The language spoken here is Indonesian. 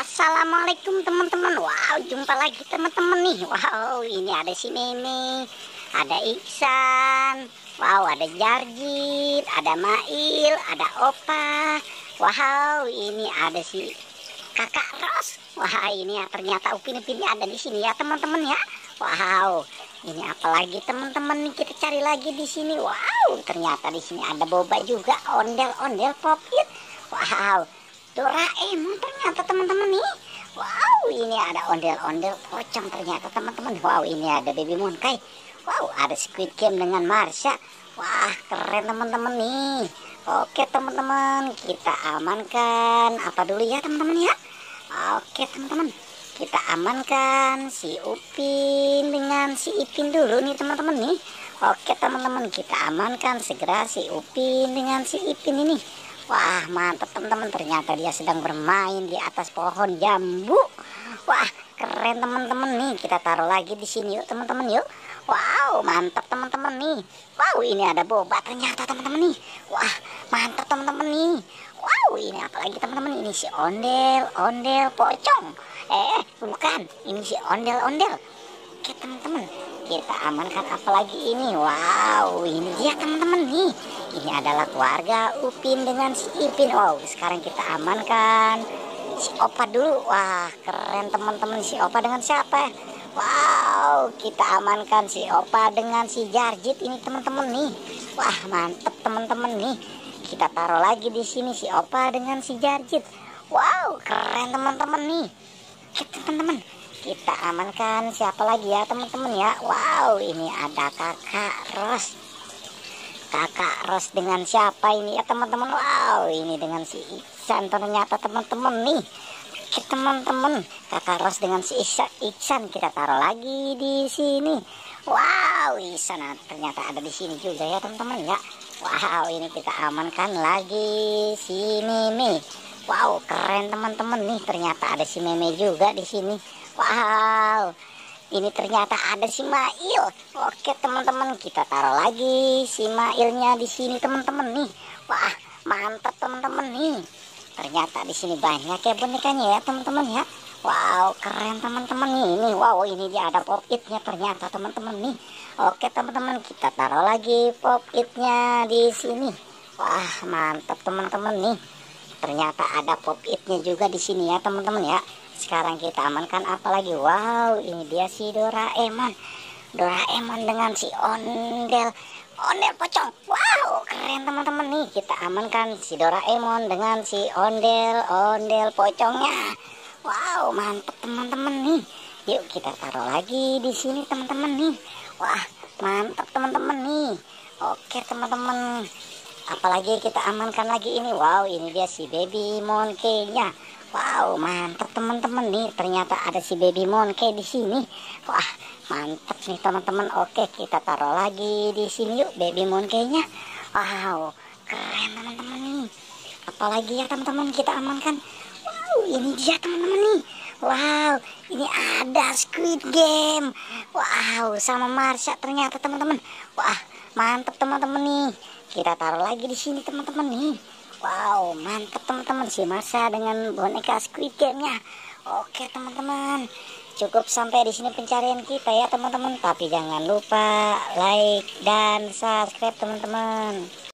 Assalamualaikum teman-teman. Wow, jumpa lagi teman-teman nih. Wow, ini ada si Meme, ada Iksan, wow, ada Jarjit, ada Mail, ada Opa. Wow, ini ada si Kakak Ros. Wah, ini ya ternyata upin-ipinnya ada di sini ya teman-teman ya. Wow, ini apalagi teman-teman nih, kita cari lagi di sini. Wow, ternyata di sini ada boba juga, ondel-ondel popit. Wow, Doraemon ternyata teman-teman nih. Wow, ini ada ondel-ondel pocong ternyata teman-teman. Wow, ini ada Baby Monkey. Wow, ada Squid Game dengan Marsha. Wah, keren teman-teman nih. Oke teman-teman, kita amankan apa dulu ya teman-teman ya. Oke teman-teman, kita amankan si Upin dengan si Ipin dulu nih teman-teman nih. Oke teman-teman, kita amankan segera si Upin dengan si Ipin ini. Wah, mantap teman-teman, ternyata dia sedang bermain di atas pohon jambu. Wah, keren teman-teman nih. Kita taruh lagi di sini yuk teman-teman yuk. Wow, mantap teman-teman nih. Wow, ini ada boba ternyata teman-teman nih. Wah, mantap teman-teman nih. Wow, ini apalagi teman-teman, ini si ondel pocong. Bukan, ini si ondel-ondel. Oke teman-teman, kita amankan apalagi ini. Wow, ini dia teman-teman nih. Ini adalah keluarga Upin dengan si Ipin. Wow, sekarang kita amankan si Opa dulu. Wah, keren teman-teman, si Opa dengan siapa? Wow, kita amankan si Opa dengan si Jarjit ini teman-teman nih. Wah, mantep teman-teman nih. Kita taruh lagi di sini si Opa dengan si Jarjit. Wow, keren teman-teman nih. Oke teman-teman, kita amankan siapa lagi ya teman-teman ya. Wow, ini ada Kakak Ros. Kakak Ros dengan siapa ini ya teman-teman? Wow, ini dengan si Iksan ternyata teman-teman nih. Oke teman-teman, Kakak Ros dengan si Iksan kita taruh lagi di sini. Wow, Iksan ternyata ada di sini juga ya teman-teman ya. Wow, ini kita amankan lagi si Meme. Wow, keren teman-teman nih, ternyata ada si Meme juga di sini. Wow, ini ternyata ada si Mail. Oke teman-teman, kita taruh lagi si Mailnya di sini teman-teman nih. Wah, mantap teman-teman nih. Ternyata di sini banyak ya bonekanya ya teman-teman ya. Wow, keren teman-teman nih. Ini wow, ini dia ada pop-itnya ternyata teman-teman nih. Oke teman-teman, kita taruh lagi pop-itnya di sini. Wah, mantap teman-teman nih. Ternyata ada pop-itnya juga di sini ya teman-teman ya. Sekarang kita amankan apalagi. Wow, ini dia si Doraemon. Doraemon dengan si ondel pocong. Wow, keren teman-teman nih. Kita amankan si Doraemon dengan si ondel pocongnya. Wow, mantap teman-teman nih. Yuk kita taruh lagi di sini teman-teman nih. Wah, mantap teman-teman nih. Oke teman-teman, apalagi kita amankan lagi ini. Wow, ini dia si Baby Monkey-nya. Wow, mantap teman-teman nih. Ternyata ada si Baby Monkey di sini. Wah, mantap nih teman-teman. Oke, kita taruh lagi di sini yuk Baby Monkey-nya. Wow, keren teman-teman nih. Apalagi ya teman-teman kita amankan. Wow, ini dia teman-teman nih. Wow, ini ada Squid Game. Wow, sama Marsha ternyata teman-teman. Wah, mantap teman-teman nih. Kita taruh lagi di sini teman-teman nih. Wow, mantap teman-teman, si Marsha dengan boneka Squid Game-nya. Oke teman-teman, cukup sampai di sini pencarian kita ya teman-teman. Tapi jangan lupa like dan subscribe teman-teman.